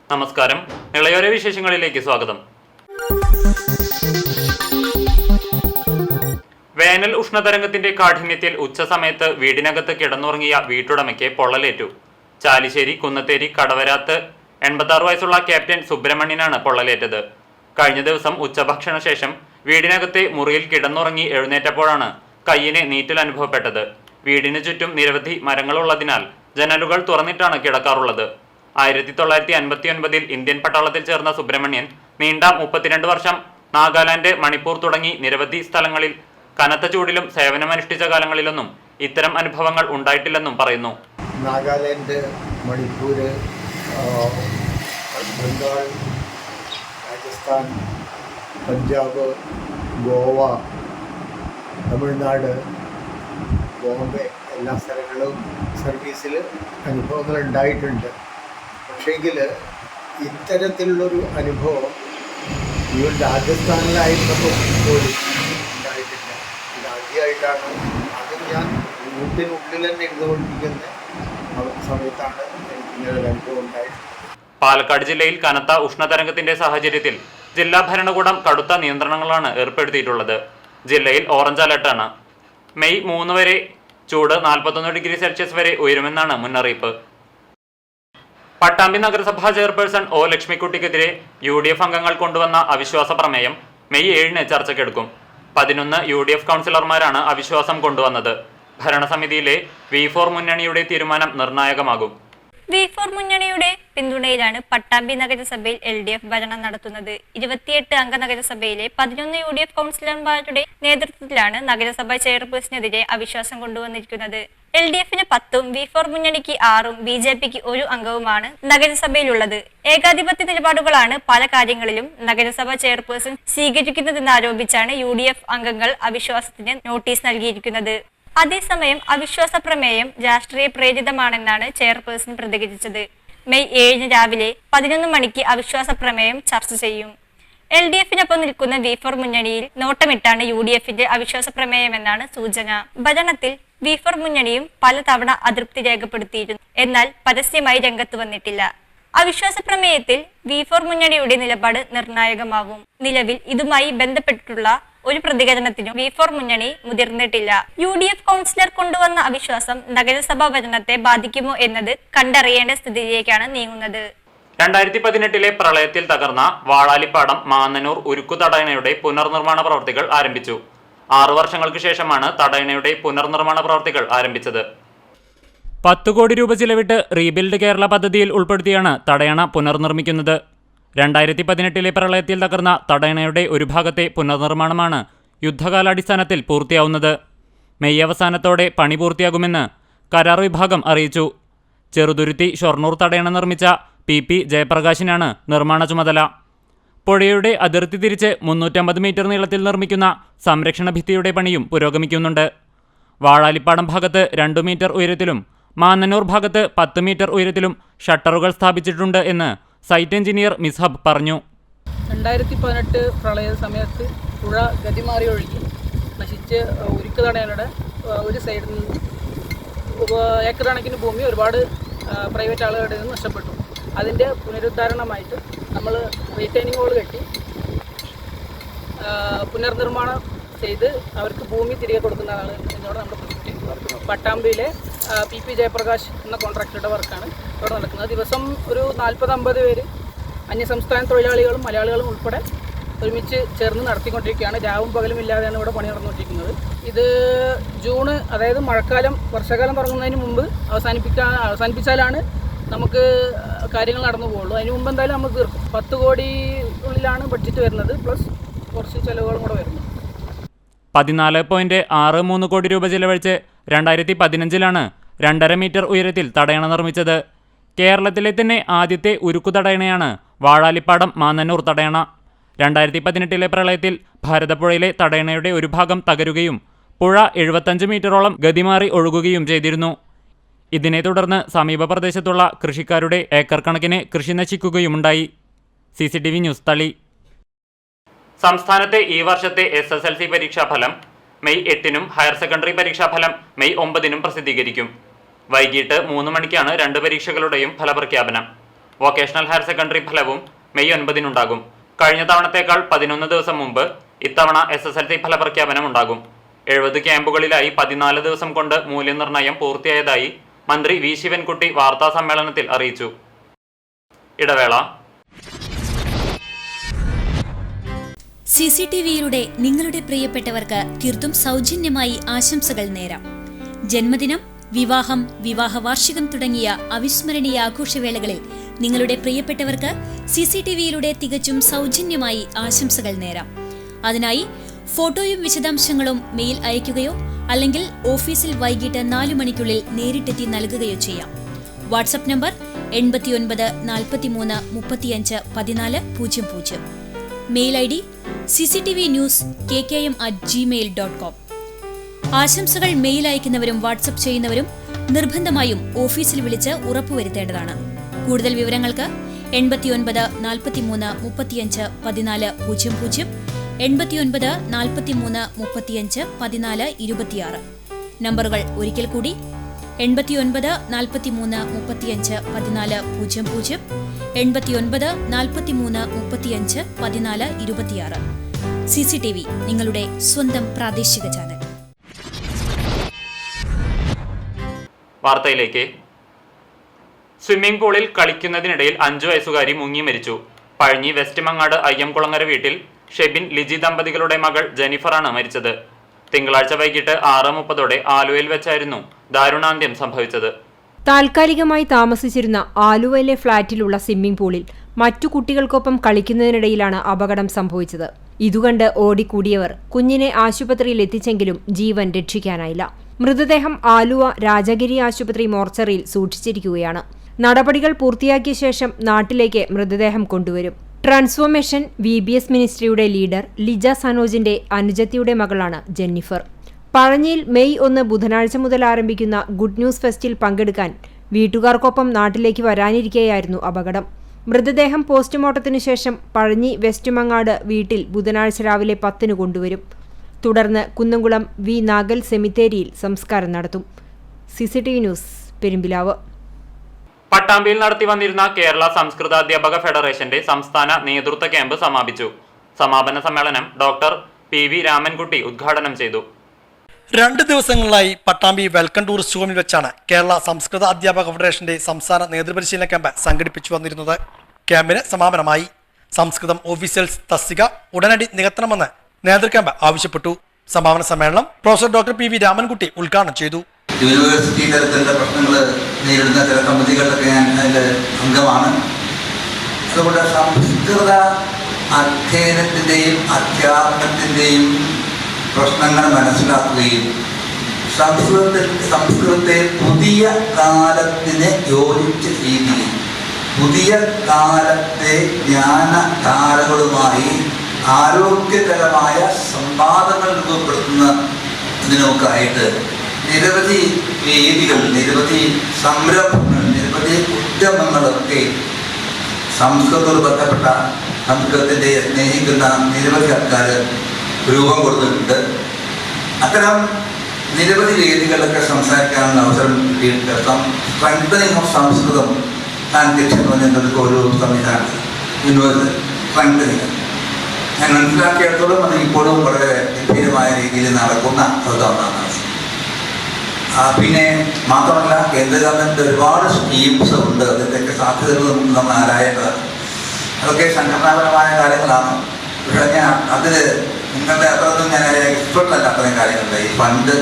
നമസ്കാരം, ഇളയോര വിശേഷങ്ങളിലേക്ക് സ്വാഗതം. വേനൽ ഉഷ്ണതരംഗത്തിന്റെ കാഠിന്യത്തിൽ ഉച്ചസമയത്ത് വീടിനകത്ത് കിടന്നുറങ്ങിയ വീട്ടുടമയ്ക്ക് പൊള്ളലേറ്റു. ചാലിശ്ശേരി കുന്നത്തേരി കടവരാത്ത് 86 വയസ്സുള്ള ക്യാപ്റ്റൻ സുബ്രഹ്മണ്യനാണ് പൊള്ളലേറ്റത്. കഴിഞ്ഞ ദിവസം ഉച്ചഭക്ഷണ ശേഷം വീടിനകത്തെ മുറിയിൽ കിടന്നുറങ്ങി എഴുന്നേറ്റപ്പോഴാണ് കയ്യിന് നീറ്റൽ അനുഭവപ്പെട്ടത്. വീടിന് ചുറ്റും നിരവധി മരങ്ങളുള്ളതിനാൽ ജനലുകൾ തുറന്നിട്ടാണ് കിടക്കാറുള്ളത്. 1959 ഇന്ത്യൻ പട്ടാളത്തിൽ ചേർന്ന സുബ്രഹ്മണ്യൻ നീണ്ട 32 വർഷം നാഗാലാൻഡ്, മണിപ്പൂർ തുടങ്ങി നിരവധി സ്ഥലങ്ങളിൽ കനത്ത ചൂടിലും സേവനമനുഷ്ഠിച്ച കാലങ്ങളിലൊന്നും ഇത്തരം അനുഭവങ്ങൾ ഉണ്ടായിട്ടില്ലെന്നും പറയുന്നു. നാഗാലാൻഡ്, മണിപ്പൂർ, ബംഗാൾ, രാജസ്ഥാൻ, പഞ്ചാബ്, ഗോവ, തമിഴ്നാട്, ബോംബെ എല്ലാ സ്ഥലങ്ങളും സർവീസിൽ അനുഭവങ്ങൾ ഉണ്ടായിട്ടുണ്ട്. പക്ഷേങ്കിൽ ഇത്തരത്തിലുള്ളൊരു അനുഭവം ഇവർ രാജസ്ഥാനിലായിരുന്നപ്പോൾ പോലും ഉണ്ടായിട്ടില്ല. ഇതാദ്യമായിട്ടാണ്. അതും ഞാൻ വീട്ടിനുള്ളിൽ തന്നെ ഇരുന്നുകൊണ്ടിരിക്കുന്ന സമയത്താണ് എനിക്കിങ്ങനൊരു അനുഭവം ഉണ്ടായിട്ടുള്ളത്. പാലക്കാട് ജില്ലയിൽ കനത്ത ഉഷ്ണതരംഗത്തിന്റെ സാഹചര്യത്തിൽ ജില്ലാ ഭരണകൂടം കടുത്ത നിയന്ത്രണങ്ങളാണ് ഏർപ്പെടുത്തിയിട്ടുള്ളത്. ജില്ലയിൽ ഓറഞ്ച് അലർട്ടാണ്. മെയ് 3 വരെ ചൂട് 41 ഡിഗ്രി സെൽഷ്യസ് വരെ ഉയരുമെന്നാണ് മുന്നറിയിപ്പ്. പട്ടാമ്പി നഗരസഭാ ചെയർപേഴ്സൺ ഒ ലക്ഷ്മിക്കുട്ടിക്കെതിരെ UDF അംഗങ്ങൾ കൊണ്ടുവന്ന അവിശ്വാസ പ്രമേയം മെയ് 7 ചർച്ചയ്ക്കെടുക്കും. 11 UDF കൗൺസിലർമാരാണ് അവിശ്വാസം കൊണ്ടുവന്നത്. ഭരണസമിതിയിലെ V4 മുന്നണിയുടെ തീരുമാനം നിർണായകമാകും. V4 മുന്നണിയുടെ പിന്തുണയിലാണ് പട്ടാമ്പി നഗരസഭയിൽ LDF ഭരണം നടത്തുന്നത്. 28 അംഗ നഗരസഭയിലെ 11 UDF കൗൺസിലർമാരുടെ നേതൃത്വത്തിലാണ് നഗരസഭ ചെയർപേഴ്സണെതിരെ അവിശ്വാസം കൊണ്ടുവന്നിരിക്കുന്നത്. LDFന് 10ഉം V4 മുന്നണിക്ക് 6ഉം BJPക്ക് 1 അംഗവുമാണ് നഗരസഭയിലുള്ളത്. ഏകാധിപത്യ നിലപാടുകളാണ് പല കാര്യങ്ങളിലും നഗരസഭ ചെയർപേഴ്സൺ സ്വീകരിക്കുന്നതെന്നാരോപിച്ചാണ് UDF അംഗങ്ങൾ അവിശ്വാസത്തിന് നോട്ടീസ് നൽകിയിരിക്കുന്നത്. അതേസമയം അവിശ്വാസ പ്രമേയം രാഷ്ട്രീയ പ്രേരിതമാണെന്നാണ് ചെയർപേഴ്സൺ പ്രതികരിച്ചത്. മെയ് 7 രാവിലെ 11 മണിക്ക് അവിശ്വാസ പ്രമേയം ചർച്ച ചെയ്യും. LDFനൊപ്പം നിൽക്കുന്ന V4 മുന്നണിയിൽ നോട്ടമിട്ടാണ് UDFന്റെ അവിശ്വാസ പ്രമേയമെന്നാണ് സൂചന. ഭരണത്തിൽ V4 മുന്നണിയും പലതവണ അതൃപ്തി രേഖപ്പെടുത്തിയിരുന്നു. എന്നാൽ പരസ്യമായി രംഗത്ത് വന്നിട്ടില്ല. അവിശ്വാസ പ്രമേയത്തിൽ V4 മുന്നണിയുടെ നിലപാട് നിർണായകമാവും. നിലവിൽ ഇതുമായി ബന്ധപ്പെട്ടിട്ടുള്ള ഒരു പ്രതികരണത്തിനും V4 മുന്നണി മുതിർന്നിട്ടില്ല. UDF കൗൺസിലർ കൊണ്ടുവന്ന അവിശ്വാസം നഗരസഭാ ഭരണത്തെ ബാധിക്കുമോ എന്നത് കണ്ടറിയേണ്ട സ്ഥിതിയിലേക്കാണ് നീങ്ങുന്നത്. 2018 പ്രളയത്തിൽ തകർന്ന വാളാലിപ്പാടം മാന്നന്നൂർ ഉരുക്കു തടയണയുടെ പുനർനിർമ്മാണ പ്രവർത്തികൾ ആരംഭിച്ചു. 6 വർഷങ്ങൾക്ക് ശേഷമാണ് തടയണയുടെ പുനർനിർമ്മാണ പ്രവർത്തികൾ ആരംഭിച്ചത്. 10 കോടി രൂപ ചിലവിട്ട് റീബിൽഡ് കേരള പദ്ധതിയിൽ ഉൾപ്പെടുത്തിയാണ് തടയണ പുനർനിർമ്മിക്കുന്നത്. 2018 പ്രളയത്തിൽ തകർന്ന തടയണയുടെ ഒരു ഭാഗത്തെ പുനർനിർമ്മാണമാണ് യുദ്ധകാലാടിസ്ഥാനത്തിൽ പൂർത്തിയാവുന്നത്. മെയ് അവസാനത്തോടെ പണി പൂർത്തിയാകുമെന്ന് കരാർ വിഭാഗം അറിയിച്ചു. ചെറുതുരുത്തി ഷൊർണൂർ തടയണ നിർമ്മിച്ച PP ജയപ്രകാശിനാണ് നിർമ്മാണ ചുമതല. പുഴയുടെ അതിർത്തി തിരിച്ച് 350 മീറ്റർ നീളത്തിൽ നിർമ്മിക്കുന്ന സംരക്ഷണ ഭിത്തിയുടെ പണിയും പുരോഗമിക്കുന്നുണ്ട്. വാഴാലിപ്പാടം ഭാഗത്ത് 2 മീറ്റർ ഉയരത്തിലും മാന്നന്നൂർ ഭാഗത്ത് 10 മീറ്റർ ഉയരത്തിലും ഷട്ടറുകൾ സ്ഥാപിച്ചിട്ടുണ്ട് എന്ന് സൈറ്റ് എഞ്ചിനീയർ മിസ്ഹബ് പറഞ്ഞു. 2018 പ്രളയ സമയത്ത് പുഴ ഗതിമാറി ഒഴുകി നശിച്ച് ഉരുക്ക് തടയണയുടെ ഒരു സൈഡിൽ നിന്ന് ഏക്കർ കണക്കിന് ഭൂമി ഒരുപാട് പ്രൈവറ്റ് ആളുകളുടെ നിന്ന് നഷ്ടപ്പെട്ടു. അതിൻ്റെ പുനരുദ്ധാരണമായിട്ട് നമ്മൾ റീറ്റൈനിങ് വാൾ കെട്ടി പുനർനിർമ്മാണം ചെയ്ത് അവർക്ക് ഭൂമി തിരികെ കൊടുക്കുന്നതാണ് എന്നോട് നമ്മുടെ പ്രൊജക്റ്റ്. പട്ടാമ്പിയിലെ PP ജയപ്രകാശ് എന്ന കോൺട്രാക്ടറുടെ വർക്കാണ് ഇവിടെ നടക്കുന്നത്. ദിവസം ഒരു 40-50 പേര് അന്യസംസ്ഥാന തൊഴിലാളികളും മലയാളികളും ഉൾപ്പെടെ ഒരുമിച്ച് ചേർന്ന് നടത്തിക്കൊണ്ടിരിക്കുകയാണ്. രാവും പകലും ഇല്ലാതെയാണ് ഇവിടെ പണി നടന്നുകൊണ്ടിരിക്കുന്നത്. ഇത് ജൂണ്, അതായത് മഴക്കാലം വർഷകാലം തുടങ്ങുന്നതിന് മുമ്പ് അവസാനിപ്പിച്ചാലാണ് നമുക്ക് കാര്യങ്ങൾ നടന്നു പോകുള്ളൂ. അതിന് മുമ്പ് എന്തായാലും നമുക്ക് തീർക്കും. 10 കോടി ഉള്ളിലാണ് ബഡ്ജറ്റ് വരുന്നത്, പ്ലസ് കുറച്ച് ചിലവുകളും കൂടെ വരുന്നു. 14.63 കോടി രൂപ ചിലവഴിച്ച് 2015 2.5 മീറ്റർ ഉയരത്തിൽ തടയണ നിർമ്മിച്ചത്. കേരളത്തിലെ തന്നെ ആദ്യത്തെ ഉരുക്കു തടയണയാണ് വാഴാലിപ്പാടം മാന്നന്നൂർ തടയണ. 2018 പ്രളയത്തിൽ ഭാരതപ്പുഴയിലെ തടയണയുടെ ഒരു ഭാഗം തകരുകയും പുഴ 75 മീറ്ററോളം ഗതിമാറി ഒഴുകുകയും ചെയ്തിരുന്നു. ഇതിനെ തുടർന്ന് സമീപ പ്രദേശത്തുള്ള കൃഷിക്കാരുടെ ഏക്കർ കണക്കിന് കൃഷി നശിക്കുകയുമുണ്ടായി. CCTV ന്യൂസ് തളി. സംസ്ഥാനത്തെ ഈ വർഷത്തെ SSLC പരീക്ഷാഫലം മെയ് 8-നും ഹയർ സെക്കൻഡറി പരീക്ഷാഫലം മെയ് 9-നും പ്രസിദ്ധീകരിക്കും. വൈകിട്ട് 3 മണിക്കാണ് 2 പരീക്ഷകളുടെയും ഫലപ്രഖ്യാപനം. വൊക്കേഷണൽ ഹയർ സെക്കൻഡറി ഫലവും മെയ് 9-നുണ്ടാകും. കഴിഞ്ഞ തവണത്തേക്കാൾ 11 ദിവസം മുമ്പ് ഇത്തവണ SSLC ഫലപ്രഖ്യാപനം ഉണ്ടാകും. 70 ക്യാമ്പുകളിലായി 14 ദിവസം കൊണ്ട് മൂല്യനിർണ്ണയം പൂർത്തിയായതായി മന്ത്രി വി ശിവൻകുട്ടി വാർത്താ സമ്മേളനത്തിൽ അറിയിച്ചു. ഇടവേള. CCTVയിലൂടെ നിങ്ങളുടെ പ്രിയപ്പെട്ടവർക്ക് തീർത്തും സൗജന്യമായി ആശംസകൾ നേരാം. ജന്മദിനം, വിവാഹം, വിവാഹ വാർഷികം തുടങ്ങിയ അവിസ്മരണീയ ആഘോഷവേളകളിൽ നിങ്ങളുടെ പ്രിയപ്പെട്ടവർക്ക് CCTVയിലൂടെ തികച്ചും സൗജന്യമായി ആശംസകൾ നേരാം. അതിനായി ഫോട്ടോയും വിശദാംശങ്ങളും മെയിൽ അയയ്ക്കുകയോ അല്ലെങ്കിൽ ഓഫീസിൽ വൈകിട്ട് 4 മണിക്കുള്ളിൽ നേരിട്ടെത്തി നൽകുകയോ ചെയ്യാം. WhatsApp number 89 43 35 14 00. Mail ID cctvnews@gmail.com. ആശംസകൾ മെയിൽ അയക്കുന്നവരും വാട്സ്ആപ്പ് ചെയ്യുന്നവരും നിർബന്ധമായും ഓഫീസിൽ വിളിച്ച് ഉറപ്പുവരുത്തേണ്ടതാണ്. കൂടുതൽ വിവരങ്ങൾക്ക് 89 43 35 14 00, 89 43 35 14 26. നമ്പറുകൾ ഒരിക്കൽ കൂടി 89 43 35 14 00, 89 43 35 14 26. CCTV, നിങ്ങളുടെ സ്വന്തം പ്രാദേശിക ചാനൽ. വാർത്തയിലേക്ക്. സ്വിമ്മിംഗ് പൂളിൽ കളിക്കുന്നതിനിടയിൽ 5 വയസ്സുകാരി മുങ്ങി മരിച്ചു. പഴഞ്ഞി വെസ്റ്റ് മങ്ങാട് അയ്യംകുളങ്ങര വീട്ടിൽ ഷെബിൻ ലിജി ദമ്പതികളുടെ മകൾ ജെനിഫറാണ് മരിച്ചത്. തിങ്കളാഴ്ച വൈകിട്ട് 6:30 ആലുവയിൽ വെച്ചായിരുന്നു ദാരുണാന്ത്യം സംഭവിച്ചത്. താൽക്കാലികമായി താമസിച്ചിരുന്ന ആലുവയിലെ ഫ്ളാറ്റിലുള്ള സ്വിമ്മിംഗ് പൂളിൽ മറ്റു കുട്ടികൾക്കൊപ്പം കളിക്കുന്നതിനിടയിലാണ് അപകടം സംഭവിച്ചത്. ഇതുകണ്ട് ഓടിക്കൂടിയവർ കുഞ്ഞിനെ ആശുപത്രിയിൽ എത്തിച്ചെങ്കിലും ജീവൻ രക്ഷിക്കാനായില്ല. മൃതദേഹം ആലുവ രാജഗിരി ആശുപത്രി മോർച്ചറിയിൽ സൂക്ഷിച്ചിരിക്കുകയാണ്. നടപടികൾ പൂർത്തിയാക്കിയ ശേഷം നാട്ടിലേക്ക് മൃതദേഹം കൊണ്ടുവരും. ട്രാൻസ്ഫോർമേഷൻ VBS മിനിസ്ട്രിയുടെ ലീഡർ ലിജ സനോജിന്റെ അനുജത്തിയുടെ മകളാണ് ജെന്നിഫർ. പഴഞ്ഞിയിൽ മെയ് 1 ബുധനാഴ്ച മുതൽ ആരംഭിക്കുന്ന ഗുഡ് ന്യൂസ് ഫെസ്റ്റിൽ പങ്കെടുക്കാൻ വീട്ടുകാർക്കൊപ്പം നാട്ടിലേക്ക് വരാനിരിക്കെയായിരുന്നു അപകടം. മൃതദേഹം പോസ്റ്റ്മോർട്ടത്തിനു ശേഷം പഴഞ്ഞി വെസ്റ്റ് മങ്ങാട് വീട്ടിൽ ബുധനാഴ്ച രാവിലെ 10-ന് കൊണ്ടുവരും. തുടർന്ന് കുന്നംകുളം വി നാഗൽ സെമിത്തേരിയിൽ സംസ്കാരം നടത്തും. CCTV news, Perumpilavu. പട്ടാമ്പിയിൽ നടത്തി വന്നിരുന്ന കേരള സംസ്കൃതാധ്യാപക ഫെഡറേഷന്റെ സംസ്ഥാന നേതൃത്വ ക്യാമ്പ് സമാപിച്ചു. സമാപന സമ്മേളനം ഡോക്ടർ PV രാമൻകുട്ടി ഉദ്ഘാടനം ചെയ്തു. 2 ദിവസങ്ങളിലായി പട്ടാമ്പി വെൽക്കം ടൂറിസ്റ്റ് ഹോമിൽ വെച്ചാണ് കേരള സംസ്കൃത അധ്യാപക ഫെഡറേഷന്റെ സംസ്ഥാന നേതൃപരിശീലന ക്യാമ്പ് സംഘടിപ്പിച്ചു വന്നിരുന്നത്. ക്യാമ്പിന് സമാപനമായി. സംസ്കൃതം ഓഫീസേഴ്സ് തസ്തിക ഉടനടി നികത്തണമെന്ന് നേതൃക്യാമ്പ് ആവശ്യപ്പെട്ടു. സമാപന സമ്മേളനം പ്രൊഫസർ ഡോക്ടർ PV രാമൻകുട്ടി ഉദ്ഘാടനം ചെയ്തു. യൂണിവേഴ്സിറ്റി തരത്തിലുള്ള പ്രശ്നങ്ങൾ നേരിടുന്ന ചില സമിതികളിലൊക്കെ ഞാൻ അതിൽ അംഗമാണ്. അതുകൊണ്ട് സംസ്കൃത അധ്യയനത്തിൻ്റെയും അധ്യാപനത്തിൻ്റെയും പ്രശ്നങ്ങൾ മനസ്സിലാക്കുകയും സംസ്കൃതത്തെ പുതിയ കാലത്തിന് യോജിച്ച രീതിയിൽ പുതിയ കാലത്തെ ജ്ഞാനധാരകളുമായി ആരോഗ്യകരമായ സംവാദങ്ങൾ രൂപപ്പെടുത്തുന്നതിനൊക്കെയായിട്ട് നിരവധി വേദികൾ, നിരവധി സംരംഭങ്ങൾ, നിരവധി ഉദ്യമങ്ങളൊക്കെ സംസ്കൃതത്തോട് ബന്ധപ്പെട്ട സംസ്കൃതത്തെ സ്നേഹിക്കുന്ന നിരവധി ആൾക്കാർ രൂപം കൊടുത്തിട്ടുണ്ട്. അത്തരം നിരവധി വേദികളിലൊക്കെ സംസാരിക്കാനുള്ള അവസരം കിട്ടിയിട്ടുണ്ട്. Strengthening of Samskritam and dictionary എന്നതൊക്കെ ഒരു സംവിധാനം യൂണിവേഴ്സൽ സ്ട്രെങ്തനിങ് ഞാൻ മനസ്സിലാക്കിയിടത്തോളം അത് ഇപ്പോഴും വളരെ ഗംഭീരമായ രീതിയിൽ നടക്കുന്ന ഒന്നാണ്. പിന്നെ മാത്രമല്ല കേന്ദ്ര ഗവൺമെൻറ് ഒരുപാട് സ്കീംസ് ഉണ്ട്. അതിൻ്റെയൊക്കെ സാധ്യതകൾ നമ്മൾ ആരായേണ്ടതാണ്. അതൊക്കെ സംഘടനാപരമായ കാര്യങ്ങളാണ്. പക്ഷേ ഞാൻ അതിൽ നിങ്ങളുടെ അത്രയൊന്നും ഞാൻ എക്സ്പെർട്ട് അല്ല. അത്രയും കാര്യങ്ങളുണ്ട്. ഈ ഫണ്ട്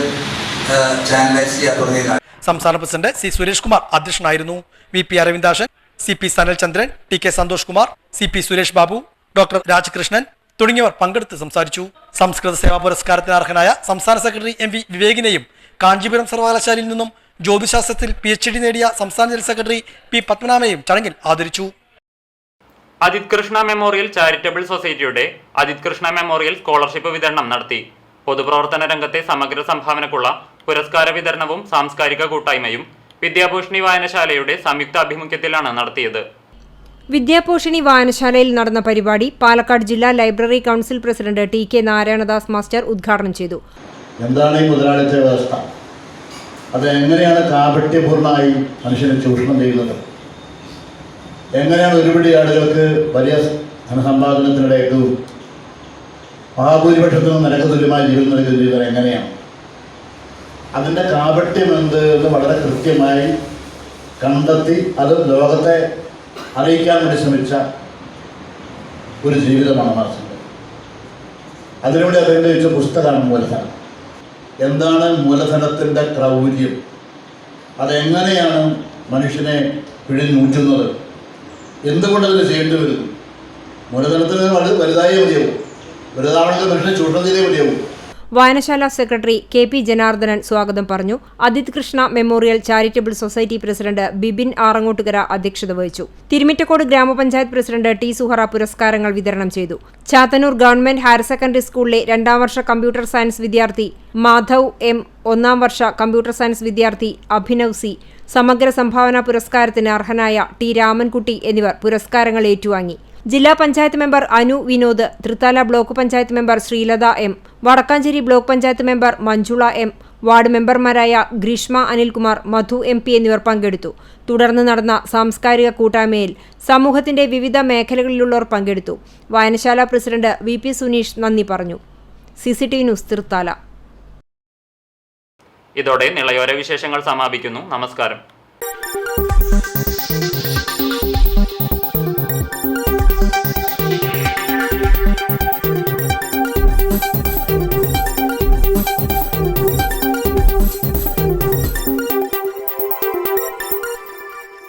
ചാനലൈസ് ചെയ്യുക തുടങ്ങിയ കാര്യം. സംസ്ഥാന പ്രസിഡന്റ് C സുരേഷ് കുമാർ അധ്യക്ഷനായിരുന്നു. VP Aravindakshan, CP Sanalchandran, TK Santhosh Kumar, CP Suresh Babu, doctor Rajakrishnan തുടങ്ങിയവർ പങ്കെടുത്ത് സംസാരിച്ചു. സംസ്കൃത സേവാ പുരസ്കാരത്തിന് അർഹനായ സംസ്ഥാന സെക്രട്ടറി MV വിവേകിനെയും കാഞ്ചീപുരം സർവകലാശാലയിൽ നിന്നും ജ്യോതിശാസ്ത്രത്തിൽ PhD നേടിയ സംസ്ഥാന ജനറൽ സെക്രട്ടറി P പത്മനാഭയെയും ചടങ്ങിൽ ആദരിച്ചു. അദിത് കൃഷ്ണ മെമ്മോറിയൽ ചാരിറ്റബിൾ സൊസൈറ്റിയുടെ അദിത് കൃഷ്ണ മെമ്മോറിയൽ സ്കോളർഷിപ്പ് വിതരണം നടത്തി. പൊതുപ്രവർത്തന രംഗത്തെ സമഗ്ര സംഭാവനക്കുള്ള പുരസ്കാര വിതരണവും സാംസ്കാരിക കൂട്ടായ്മയും വിദ്യാഭൂഷണി വായനശാലയുടെ സംയുക്താഭിമുഖ്യത്തിലാണ് നടത്തിയത്. വിദ്യാപോഷിണി വായനശാലയിൽ നടന്ന പരിപാടി പാലക്കാട് ജില്ലാ library council president TK Narayanadas master ഉദ്ഘാടനം ചെയ്തു. എന്താണ് ഈ മുതലാളിത്ത വ്യവസ്ഥ? അത് എങ്ങനെയാണ് കാപട്യപൂർണ്ണമായി മനുഷ്യനെ ചൂഷണം ചെയ്യുന്നത്? എങ്ങനെയാണ് ഒരുപിടി ആളുകൾക്ക് വലിയ ധനസമ്പാദനത്തിനിടയ്ക്ക് മഹാഭൂരിപക്ഷത്തിനും നിരക്ക് തുല്യമായ ജീവിതം നൽകുന്ന ജീവിതം എങ്ങനെയാണ്? അതിൻ്റെ കാപട്യം എന്ത് എന്ന് വളരെ കൃത്യമായി കണ്ടെത്തി അത് ലോകത്തെ അറിയിക്കാൻ വേണ്ടി ശ്രമിച്ച ഒരു ജീവിതമാണ് മാർക്സിൻ്റെ. അതിലൂടെ അദ്ദേഹം ചോദിച്ച പുസ്തകമാണ് മൂലധനം. എന്താണ് മൂലധനത്തിൻ്റെ ക്രൗര്യം? അതെങ്ങനെയാണ് മനുഷ്യനെ പിഴിഞ്ഞൂറ്റുന്നത്? എന്തുകൊണ്ടതിന് ചെയ്യേണ്ടി വരുന്നു? മൂലധനത്തിന് വലുതായേ മതിയാവും. വലുതാവണമെങ്കിൽ മനുഷ്യനെ ചൂഷണം ചെയ്തേ മതിയാവും. വായനശാല സെക്രട്ടറി KP ജനാർദ്ദനൻ സ്വാഗതം പറഞ്ഞു. Adith Krishna memorial charitable society president Bibin Arangottukara അധ്യക്ഷത വഹിച്ചു. തിരുമിറ്റക്കോട് ഗ്രാമപഞ്ചായത്ത് പ്രസിഡന്റ് T സുഹറ പുരസ്കാരങ്ങൾ വിതരണം ചെയ്തു. ചാത്തന്നൂർ ഗവൺമെന്റ് ഹയർ സെക്കൻഡറി സ്കൂളിലെ 2ാം വർഷ കമ്പ്യൂട്ടർ സയൻസ് വിദ്യാർത്ഥി മാധവ് M, 1ാം വർഷ കമ്പ്യൂട്ടർ സയൻസ് വിദ്യാർത്ഥി അഭിനവ് C, സമഗ്ര സംഭാവന പുരസ്കാരത്തിന് അർഹനായ T രാമൻകുട്ടി എന്നിവർ പുരസ്കാരങ്ങൾ ഏറ്റുവാങ്ങി. ജില്ലാ panchayat member Anu Vinod, Thrithala block panchayat member Sreelatha M, Vadakkanchery block panchayat member Manjula M, ward മെമ്പർമാരായ ഗ്രീഷ്മ അനിൽകുമാർ, മധു MP എന്നിവർ പങ്കെടുത്തു. തുടർന്ന് നടന്ന സാംസ്കാരിക കൂട്ടായ്മയിൽ സമൂഹത്തിന്റെ വിവിധ മേഖലകളിലുള്ളവർ പങ്കെടുത്തു. വായനശാല പ്രസിഡന്റ് VP സുനീഷ് നന്ദി പറഞ്ഞു. CCTV news Thrithala. ഇതോടെ നിളയോര വിശേഷങ്ങൾ സമാപിക്കുന്നു. നമസ്കാരം.